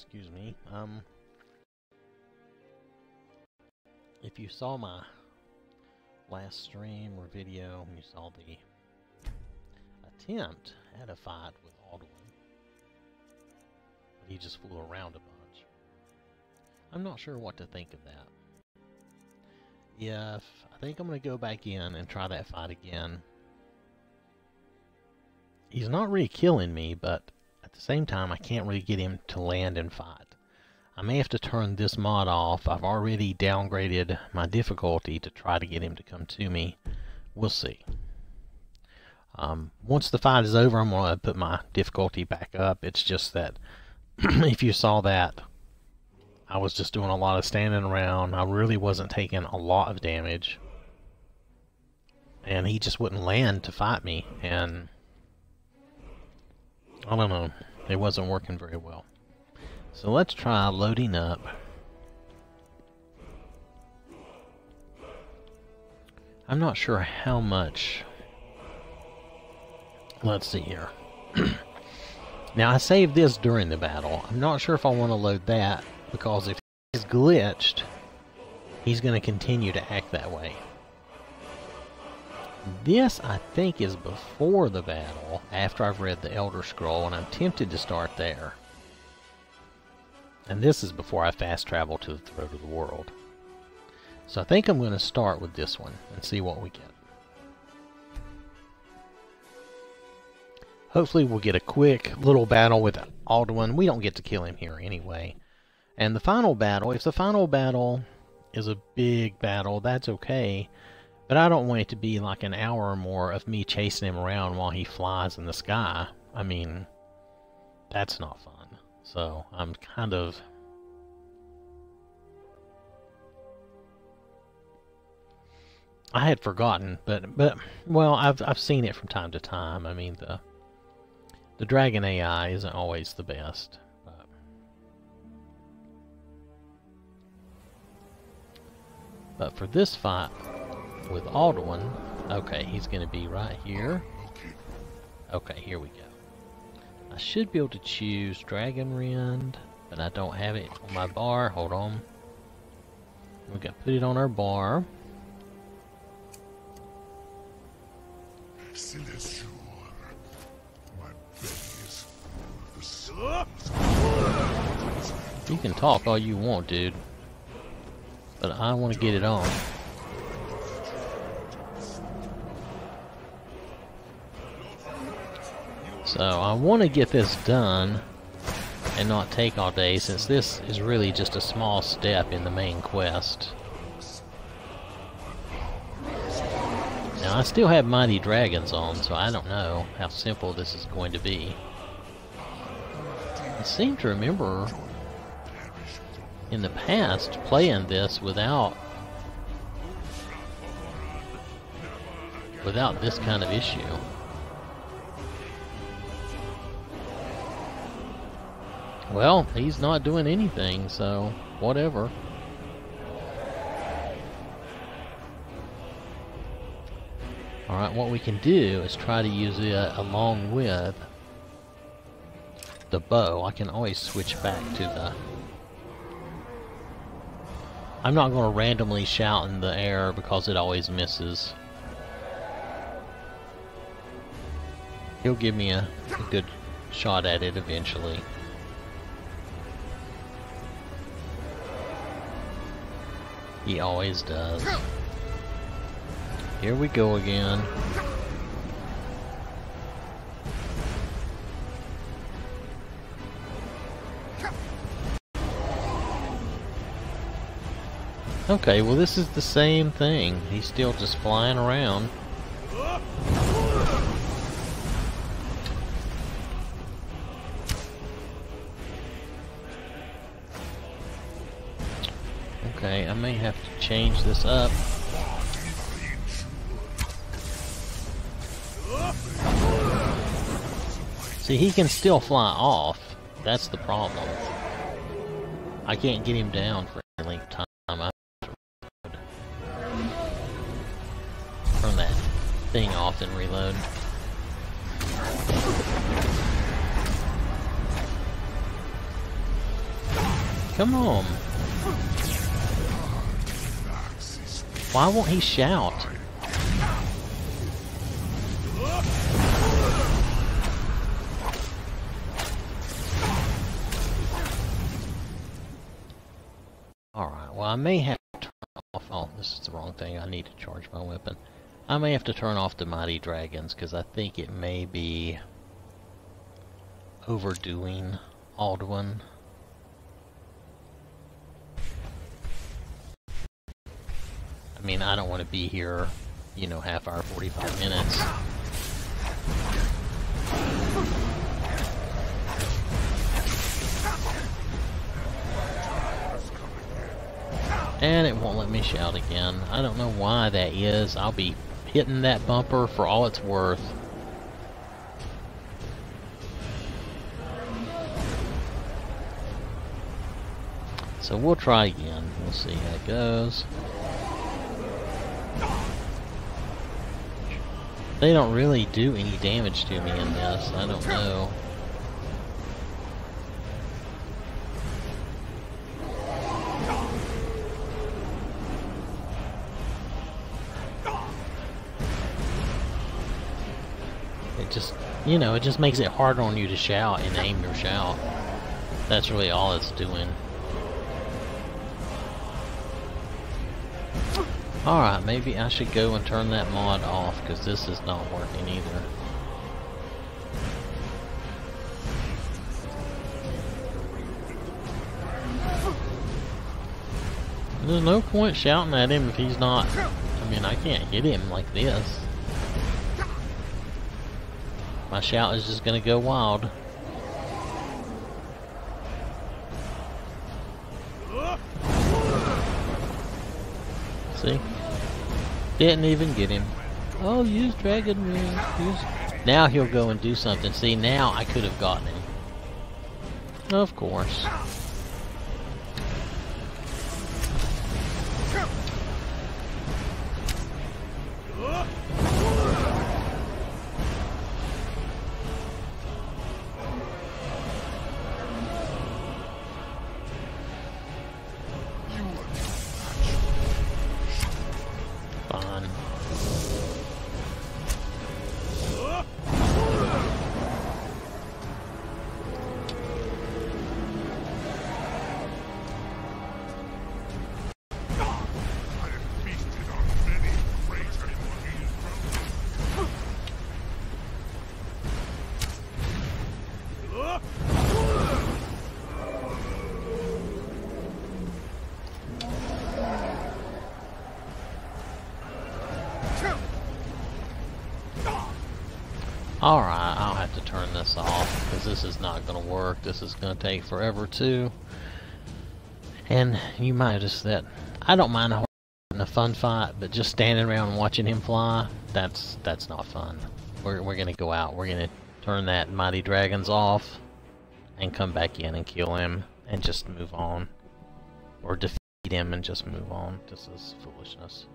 Excuse me. If you saw my last stream or video, you saw the attempt at a fight with Alduin. He just flew around a bunch. I'm not sure what to think of that. I think I'm going to go back in and try that fight again. He's not really killing me, but at the same time, I can't really get him to land and fight. I may have to turn this mod off. I've already downgraded my difficulty to try to get him to come to me. We'll see. Once the fight is over, I'm going to put my difficulty back up. It's just that if you saw that, I was just doing a lot of standing around. I really wasn't taking a lot of damage. And he just wouldn't land to fight me. And I don't know. It wasn't working very well. So let's try loading up. I'm not sure how much. Let's see here. Now I saved this during the battle. I'm not sure if I want to load that, because if he's glitched, he's going to continue to act that way. This, I think, is before the battle, after I've read the Elder Scroll, and I'm tempted to start there. And this is before I fast travel to the throat of the world. So I think I'm going to start with this one and see what we get. Hopefully we'll get a quick little battle with Alduin. We don't get to kill him here anyway. And the final battle, if the final battle is a big battle, that's okay. But I don't want it to be like an hour or more of me chasing him around while he flies in the sky. I mean, that's not fun. So I'm kind of... I had forgotten, but well, I've seen it from time to time. I mean, the dragon AI isn't always the best. But for this fight with Alduin, okay, he's going to be right here. Okay, here we go. I should be able to choose Dragon Rend, but I don't have it on my bar. Hold on. We've got to put it on our bar. You can talk all you want, dude, but I want to get it on. So I want to get this done and not take all day, since this is really just a small step in the main quest. Now I still have Mighty Dragons on, so I don't know how simple this is going to be. I seem to remember in the past playing this without this kind of issue. Well, he's not doing anything, so whatever. Alright, what we can do is try to use it along with the bow. I can always switch back to the... I'm not going to randomly shout in the air because it always misses. He'll give me a good shot at it eventually. He always does. Here we go again. Okay, well this is the same thing. He's still just flying around. Okay, I may have to change this up. See, he can still fly off. That's the problem. I can't get him down for any length of time. I have to turn that thing off and reload. Come on. Why won't he shout? Alright, well I may have to turn off... Oh, this is the wrong thing. I need to charge my weapon. I may have to turn off the mighty dragons, because I think it may be overdoing Alduin. I mean, I don't want to be here, you know, half hour, 45 minutes. And it won't let me shout again. I don't know why that is. I'll be hitting that bumper for all it's worth. So we'll try again. We'll see how it goes. They don't really do any damage to me in this. I don't know. It just, you know, it just makes it harder on you to shout and aim your shout. That's really all it's doing. Alright, maybe I should go and turn that mod off, because this is not working either. There's no point shouting at him if he's not... I mean, I can't hit him like this. My shout is just gonna go wild. See? Didn't even get him. Oh, use dragon ring. Now he'll go and do something. See, now I could have gotten him. Of course. Alright, I'll have to turn this off, because this is not going to work. This is going to take forever too. And you might have just said, I don't mind having a fun fight, but just standing around and watching him fly, that's not fun. We're going to go out. We're going to turn that mighty dragons off and come back in and kill him and just move on. Or defeat him and just move on. This is foolishness.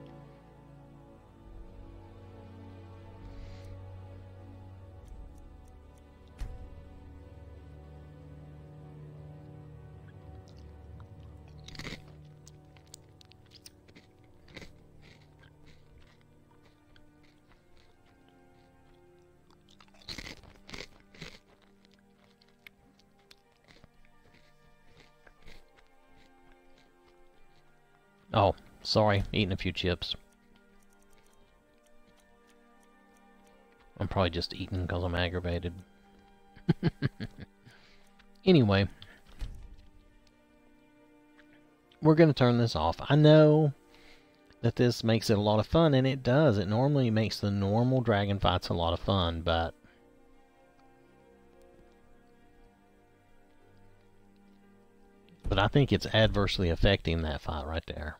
Oh, sorry, eating a few chips. I'm probably just eating because I'm aggravated. Anyway, we're going to turn this off. I know that this makes it a lot of fun, and it does. It normally makes the normal dragon fights a lot of fun, but I think it's adversely affecting that fight right there.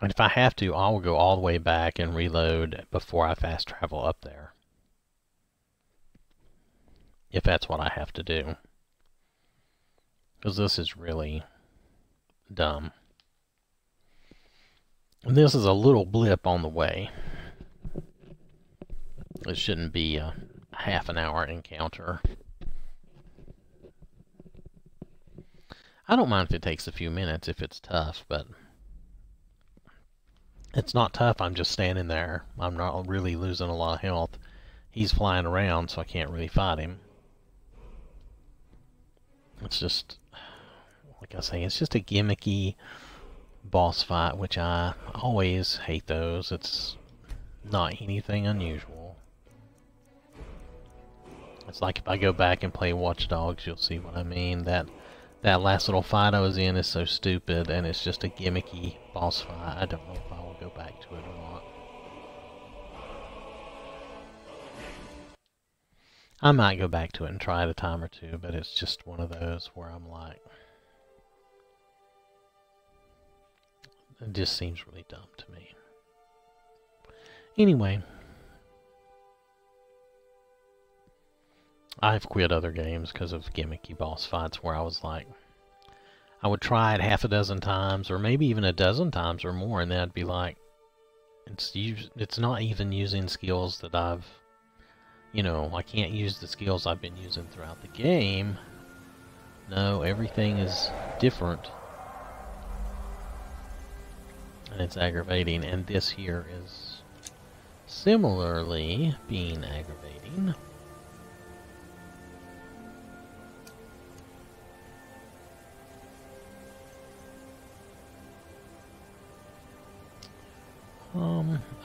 And if I have to, I'll go all the way back and reload before I fast travel up there. If that's what I have to do. Because this is really dumb. And this is a little blip on the way. It shouldn't be a half an hour encounter. I don't mind if it takes a few minutes if it's tough, but it's not tough. I'm just standing there. I'm not really losing a lot of health. He's flying around, so I can't really fight him. It's just, like I say, it's just a gimmicky boss fight, which I always hate those. It's not anything unusual. It's like if I go back and play Watch Dogs, you'll see what I mean. That last little fight I was in is so stupid, and it's just a gimmicky boss fight. I don't know if I will go back to it or not. I might go back to it and try it a time or two, but it's just one of those where I'm like, it just seems really dumb to me. Anyway, I've quit other games because of gimmicky boss fights where I was like, I would try it half a dozen times, or maybe even a dozen times or more, and then I'd be like, it's not even using skills that I've, you know, I can't use the skills I've been using throughout the game. No, everything is different. And it's aggravating, and this here is similarly being aggravating.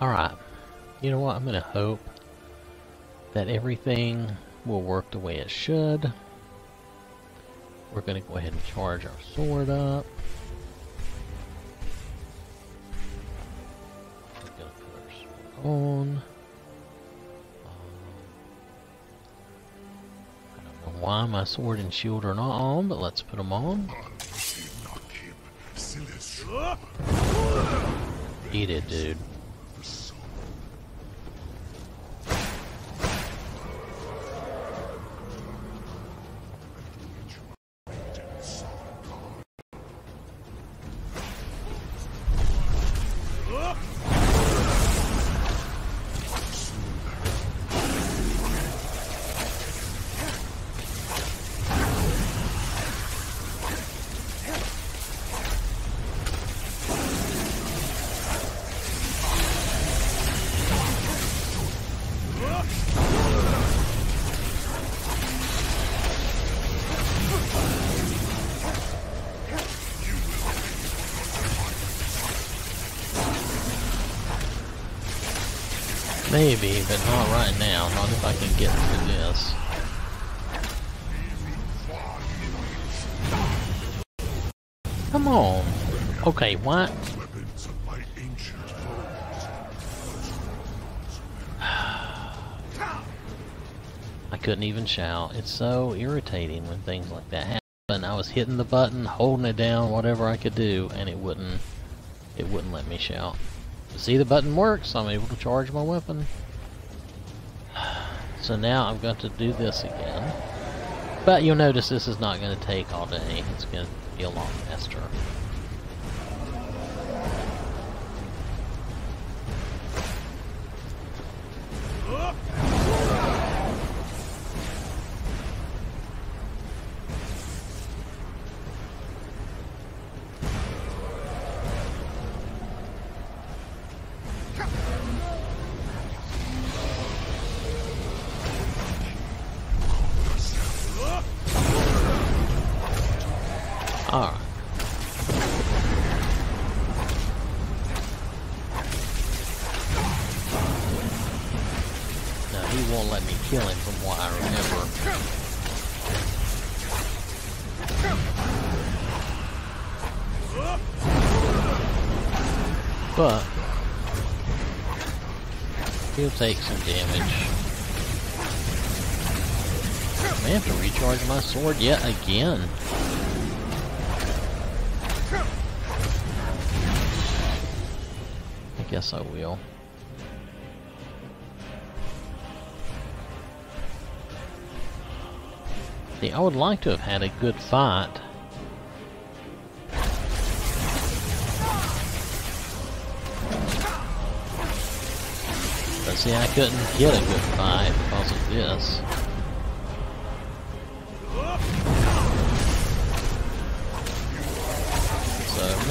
Alright. You know what? I'm gonna hope that everything will work the way it should. We're gonna go ahead and charge our sword up. We're gonna put our sword on. I don't know why my sword and shield are not on, but let's put them on. Eat it, dude. Maybe, but not right now. Not if I can get through this. Come on. Okay, what? I couldn't even shout. It's so irritating when things like that happen. I was hitting the button, holding it down, whatever I could do, and it wouldn't let me shout. See, the button works, I'm able to charge my weapon. So now I've got to do this again. But you'll notice this is not going to take all day. It's going to be a lot faster. Alright. Now he won't let me kill him from what I remember. But he'll take some damage. I have to recharge my sword yet again. I guess I will. See, I would like to have had a good fight. But see, I couldn't get a good fight because of this.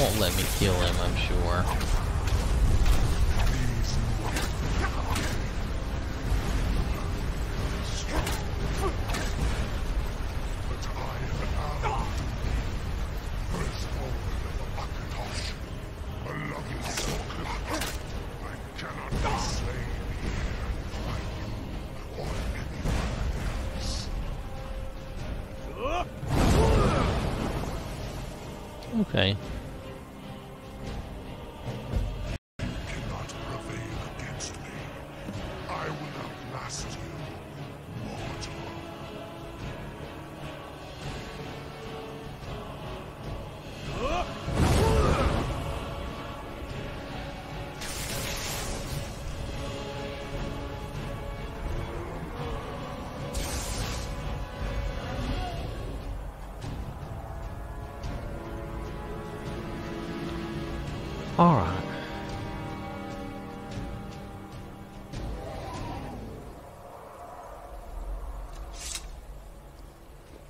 won't let me kill him, I'm sure. Okay. Cannot prevail against me. I will outlast you, mortal. Alright.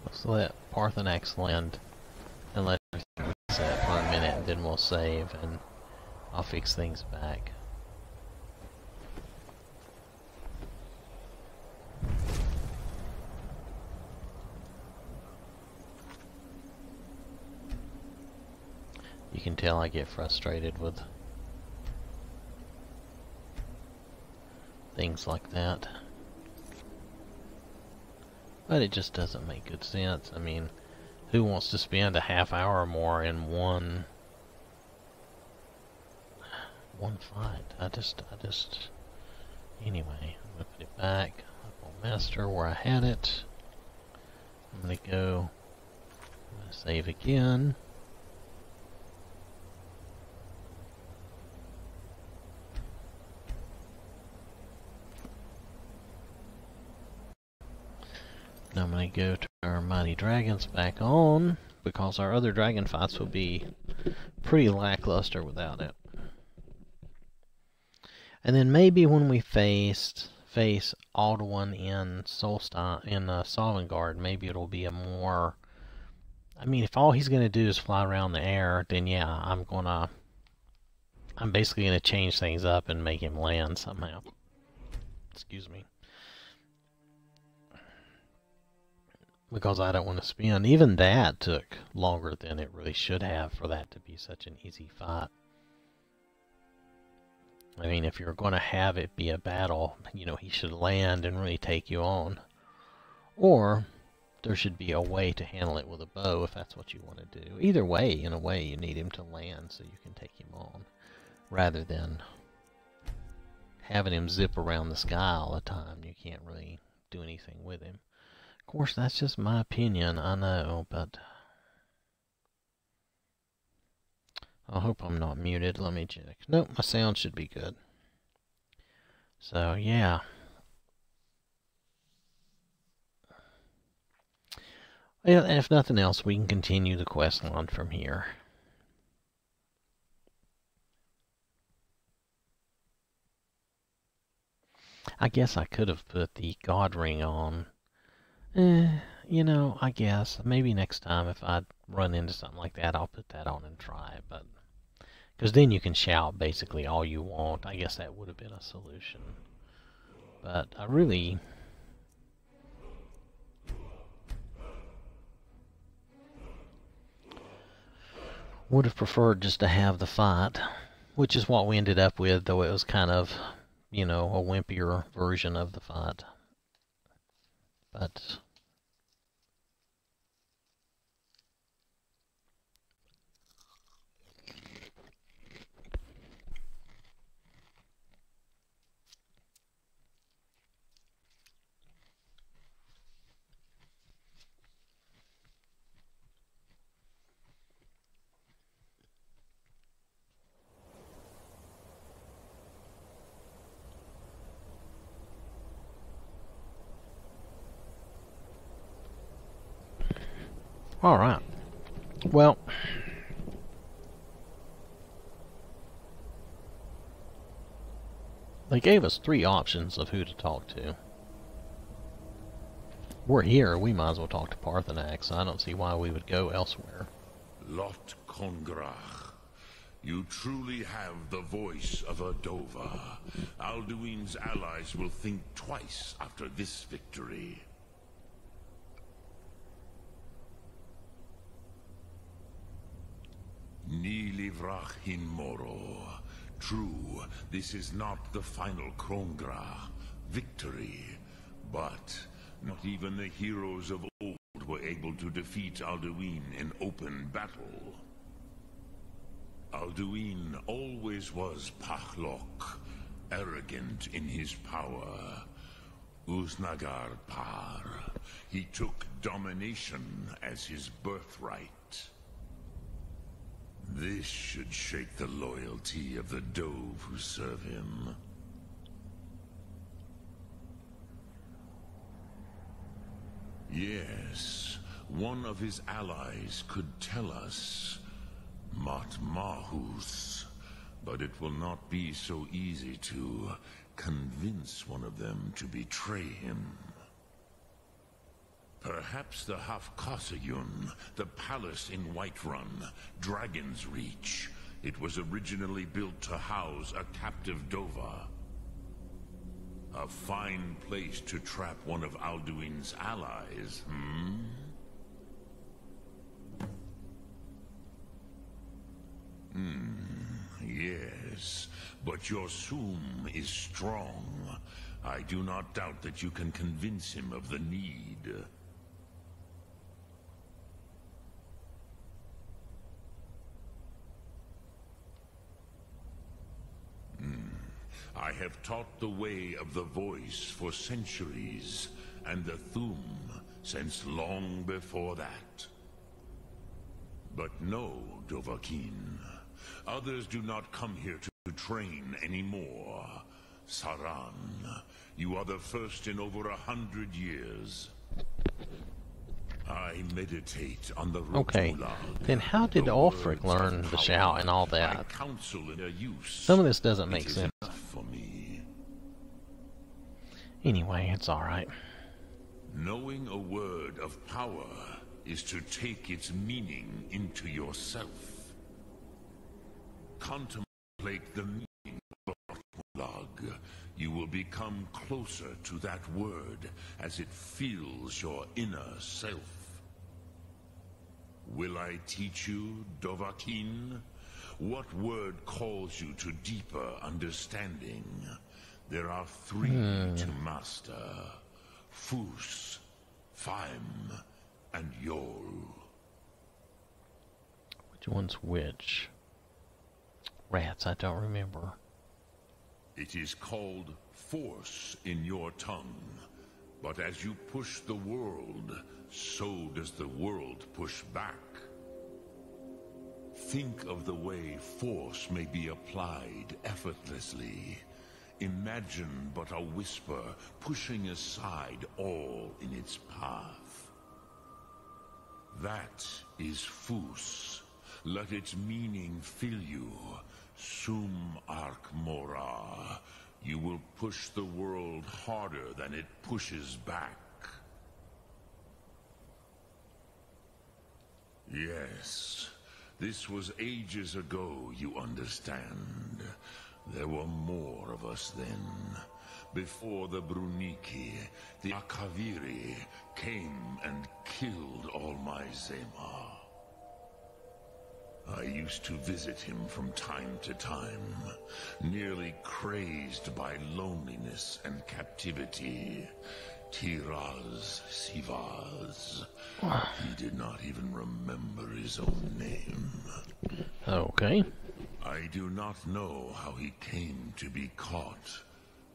Let's let Parthenax land and let her reset for a minute, and then we'll save and I'll fix things back. You can tell I get frustrated with things like that. But it just doesn't make good sense. I mean, who wants to spend a half hour or more in one fight? I just anyway, I'm gonna put it back up on master where I had it. I'm gonna save again. Now I'm going to go to our Mighty Dragons back on, because our other dragon fights will be pretty lackluster without it. And then maybe when we face Alduin in Sovngarde, maybe it'll be a more... I mean, if all he's going to do is fly around the air, then yeah, I'm basically going to change things up and make him land somehow. Excuse me. Because I don't want to spend. Even that took longer than it really should have for that to be such an easy fight. I mean, if you're going to have it be a battle, you know, he should land and really take you on. Or there should be a way to handle it with a bow if that's what you want to do. Either way, in a way, you need him to land so you can take him on, rather than having him zip around the sky all the time. You can't really do anything with him. Of course, that's just my opinion, I know, but I hope I'm not muted. Let me check. Nope, my sound should be good. So, yeah. Well, and if nothing else, we can continue the quest line from here. I guess I could have put the God Ring on. You know, I guess. Maybe next time if I run into something like that, I'll put that on and try. But because then you can shout basically all you want. I guess that would have been a solution. But I really... would have preferred just to have the fight. Which is what we ended up with, though it was kind of, you know, a wimpier version of the fight. But... Alright. Well, they gave us 3 options of who to talk to. We're here, we might as well talk to Parthenax. I don't see why we would go elsewhere. Lot Kongrach, You truly have the voice of a Dova. Alduin's allies will think twice after this victory. Ni livrach hin moro. True, this is not the final Krongra victory, but not even the heroes of old were able to defeat Alduin in open battle. Alduin always was Pachlok, arrogant in his power. Uznagar Par. He took domination as his birthright. This should shake the loyalty of the Dove who serve him. Yes, one of his allies could tell us. Matmahus. But it will not be so easy to convince one of them to betray him. Perhaps the Hafkasayun, the palace in Whiterun, Dragon's Reach. It was originally built to house a captive Dova. A fine place to trap one of Alduin's allies, Yes, but your Sum is strong. I do not doubt that you can convince him of the need. I have taught the way of the voice for centuries, and the Thum since long before that. But no, Dovahkiin. Others do not come here to train anymore. Saran, you are the first in over 100 years. I meditate on the Okay, Rutulag, then how did the Ulfric words learn of the power. shout and all I that? counsel in their use. Some of this doesn't make It is sense. enough for me. Anyway, it's alright. Knowing a word of power is to take its meaning into yourself. Contemplate the meaning of Rutulag. You will become closer to that word as it fills your inner self. Will I teach you, Dovahkiin? What word calls you to deeper understanding? There are 3 to master. Fus, Faim, and Yol. Which one's which? Rats, I don't remember. It is called force in your tongue. But as you push the world, so does the world push back. Think of the way force may be applied effortlessly. Imagine but a whisper pushing aside all in its path. That is Fus. Let its meaning fill you. Sum Ark Mora. You will push the world harder than it pushes back. Yes, this was ages ago, you understand. There were more of us then. Before the Bruniki, the Akaviri came and killed all my Zema. I used to visit him from time to time, nearly crazed by loneliness and captivity. Tiraz Sivaz. He did not even remember his own name. Okay. I do not know how he came to be caught,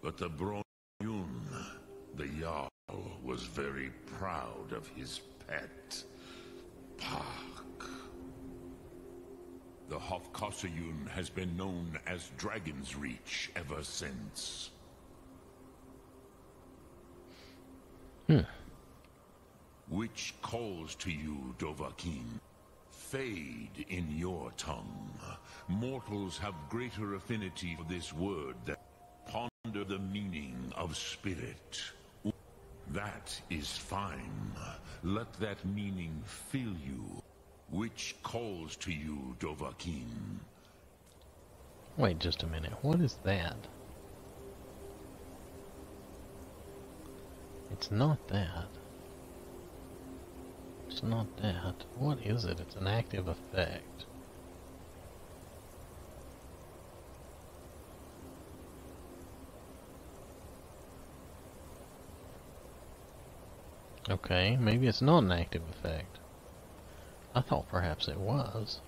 but the Bronyun, the Jarl, was very proud of his pet, Pak. The Hofkosayun has been known as Dragon's Reach ever since. Which calls to you, Dovahkiin? Fade in your tongue. Mortals have greater affinity for this word than ponder the meaning of spirit. That is fine. Let that meaning fill you. Which calls to you, Dovahkiin? Wait just a minute. What is that? It's not that. It's not that. What is it? It's an active effect. Okay, maybe it's not an active effect. I thought perhaps it was.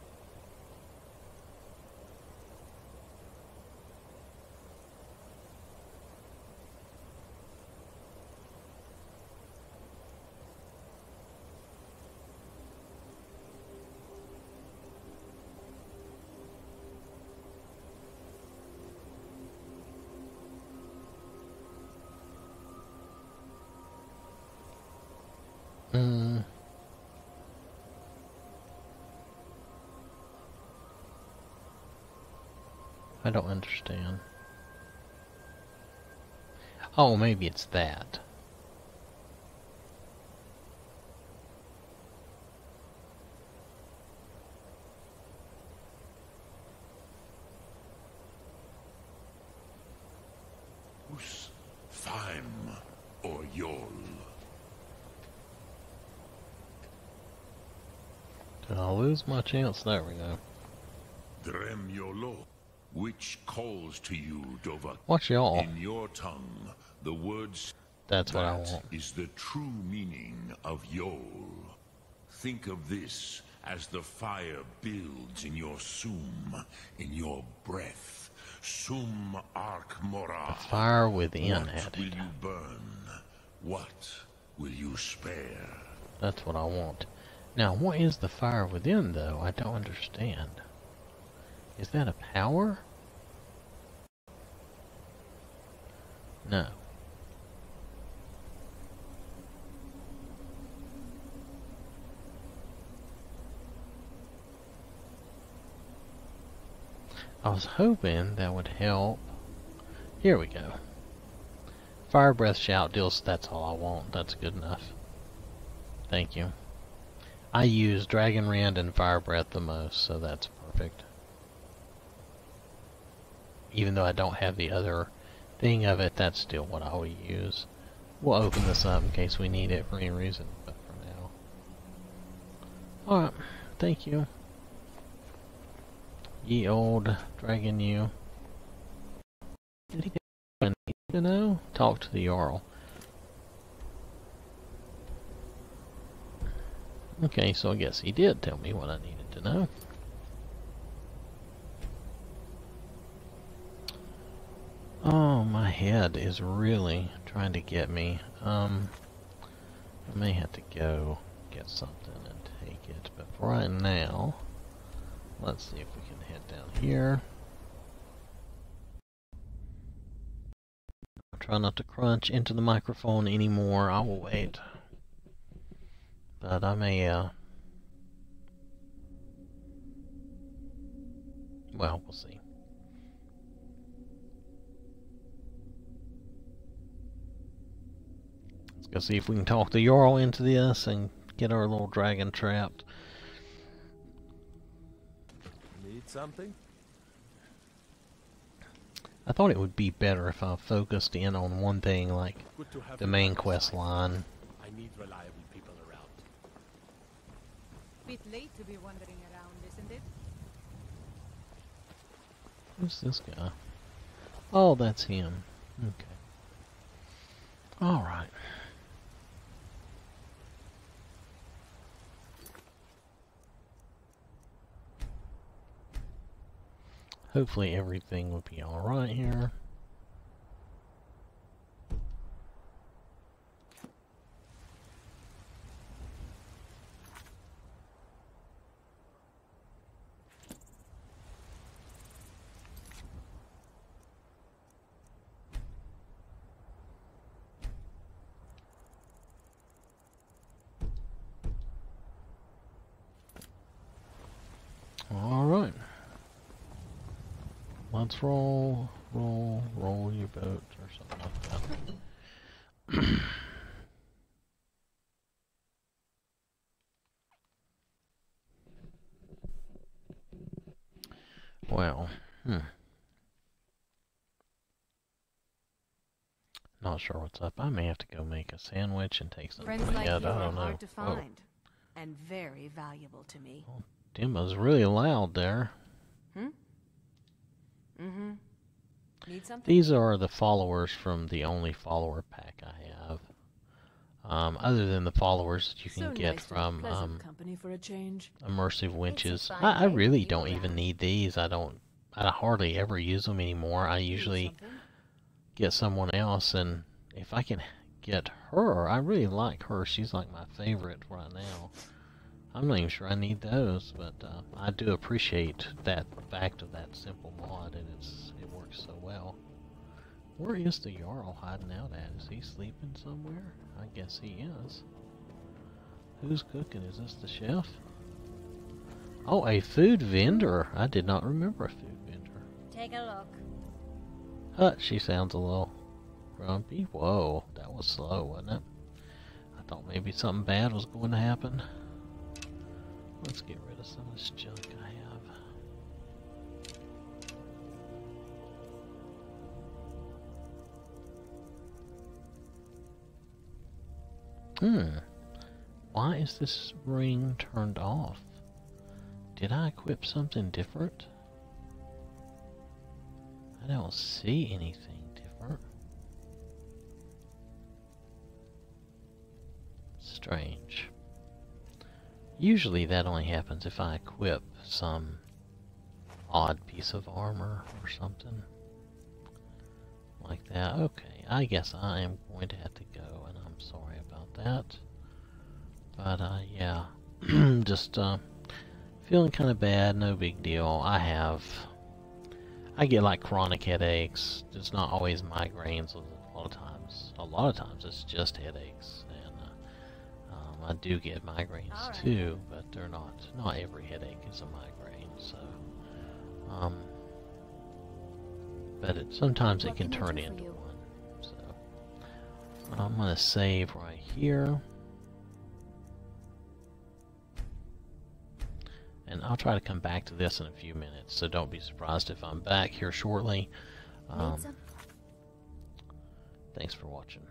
I don't understand. Oh, maybe it's that. Us, Thyme, or Yol. Did I lose my chance? There we go. Drem Yolo, which calls to you, Dovahkiin. What's y'all? In your tongue, the words That's what I want. is the true meaning of Yol. Think of this as the fire builds in your sum, in your breath. Sum Ark Mora. The fire within What had will it. you burn? What will you spare? That's what I want. Now, what is the fire within, though? I don't understand. Is that a power? No. I was hoping that would help. Here we go. Fire breath shout deals. That's all I want. That's good enough. Thank you. I use Dragon Rend and Fire Breath the most, so that's perfect. Even though I don't have the other thing of it, that's still what I will use. We'll open this up in case we need it for any reason, but for now. Alright, thank you. Ye old dragon you. Did he need to know? Talk to the Jarl. Okay, so I guess he did tell me what I needed to know. Oh, my head is really trying to get me. I may have to go get something and take it, but for right now, let's see if we can head down here. I'll try not to crunch into the microphone anymore. I will wait. But I may, well, we'll see. Let's go see if we can talk the Jarl into this and get our little dragon trapped. Need something? I thought it would be better if I focused in on one thing, like Good to have the you main by my quest side. line. I need reliable people around. Bit late to be wandering around, isn't it? Who's this guy? Oh, that's him. Okay. Alright. Hopefully everything will be alright here. Alright. Let's roll your boat or something like that. Well, Not sure what's up. I may have to go make a sandwich and take something Friends to like bed. you I are don't know. hard to Whoa. find, and very valuable to me. Dimma's really loud there. Mm-hmm. Need something? These are the followers from the only follower pack I have. Other than the followers that you can get nice to have from pleasant company for a change. immersive winches. fine I day to really be don't even around. need these. I hardly ever use them anymore. I Need usually something? get someone else, and if I can get her, I really like her. She's like my favorite right now. I'm not even sure I need those, but I do appreciate that fact of that simple mod, and it works so well. Where is the Jarl hiding out at? Is he sleeping somewhere? I guess he is. Who's cooking? Is this the chef? Oh, a food vendor. I did not remember a food vendor. Take a look. She sounds a little grumpy. Whoa, that was slow, wasn't it? I thought maybe something bad was going to happen. Let's get rid of some of this junk I have. Why is this ring turned off? Did I equip something different? I don't see anything different. Strange. Usually that only happens if I equip some odd piece of armor or something like that. Okay, I guess I am going to have to go, and I'm sorry about that. But yeah, just feeling kind of bad. No big deal. I get like chronic headaches. It's not always migraines. A lot of times it's just headaches. I do get migraines too, but they're not every headache is a migraine, so but sometimes it can turn into one. So I'm gonna save right here, and I'll try to come back to this in a few minutes, so don't be surprised if I'm back here shortly. Thanks for watching.